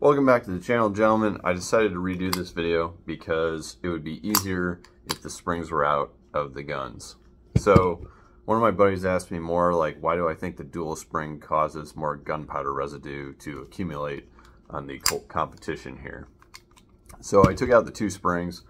Welcome back to the channel, gentlemen. I decided to redo this video because it would be easier if the springs were out of the guns. So one of my buddies asked me more like, why do I think the dual spring causes more gunpowder residue to accumulate on the Colt competition here? So I took out the two springs.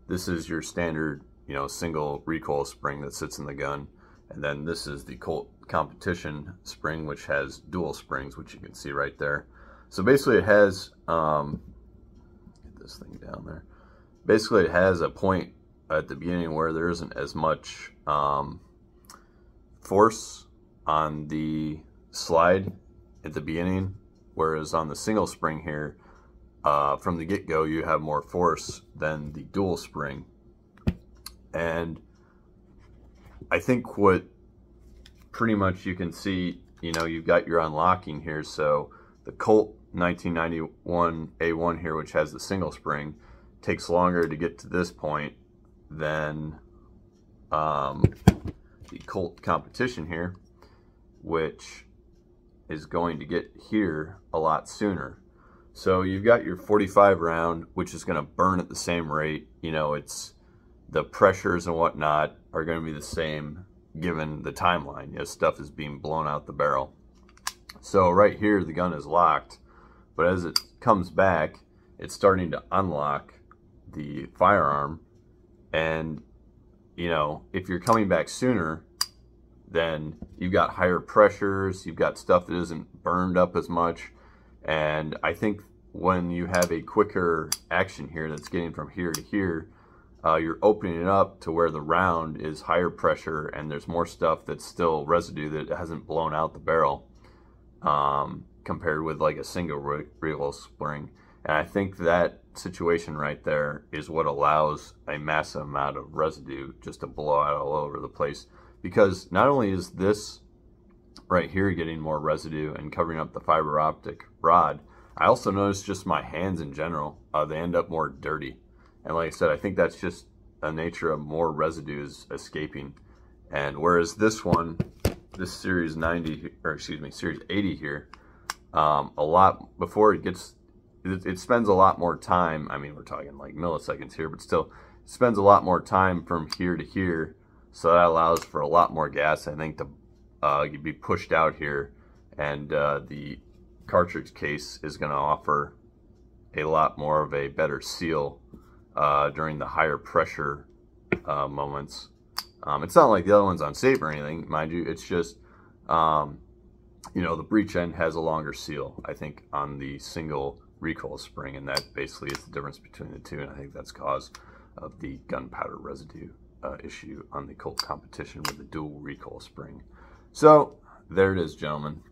This is your standard, single recoil spring that sits in the gun. And then this is the Colt competition spring, which has dual springs, which you can see right there. So basically it has, get this thing down there. Basically it has a point at the beginning where there isn't as much force on the slide at the beginning, whereas on the single spring here, from the get-go you have more force than the dual spring. And I think what pretty much you can see, you've got your unlocking here. So the Colt 1991 A1 here, which has the single spring, takes longer to get to this point than the Colt competition here, which is going to get here a lot sooner. So you've got your 45 round, which is going to burn at the same rate. It's the pressures and whatnot are going to be the same given the timeline. Stuff is being blown out the barrel. So right here the gun is locked, but as it comes back, it's starting to unlock the firearm. And if you're coming back sooner, then you've got higher pressures, you've got stuff that isn't burned up as much. And I think when you have a quicker action here that's getting from here to here, you're opening it up to where the round is higher pressure and there's more stuff that's still residue that hasn't blown out the barrel, compared with like a single recoil spring. And I think that situation right there is what allows a massive amount of residue just to blow out all over the place, because not only is this right here getting more residue and covering up the fiber optic rod, I also noticed just my hands in general, they end up more dirty. And like I said, I think that's just a nature of more residues escaping. And whereas this one, this series 90, or excuse me, series 80 here, a lot before it gets, it spends a lot more time. I mean, we're talking like milliseconds here, but still it spends a lot more time from here to here. So that allows for a lot more gas, I think, to be pushed out here. And the cartridge case is going to offer a lot more of a better seal during the higher pressure moments. It's not like the other one's unsafe or anything, mind you. It's just, the breech end has a longer seal, I think, on the single recoil spring, and that basically is the difference between the two. And I think that's cause of the gunpowder residue issue on the Colt competition with the dual recoil spring. So there it is, gentlemen.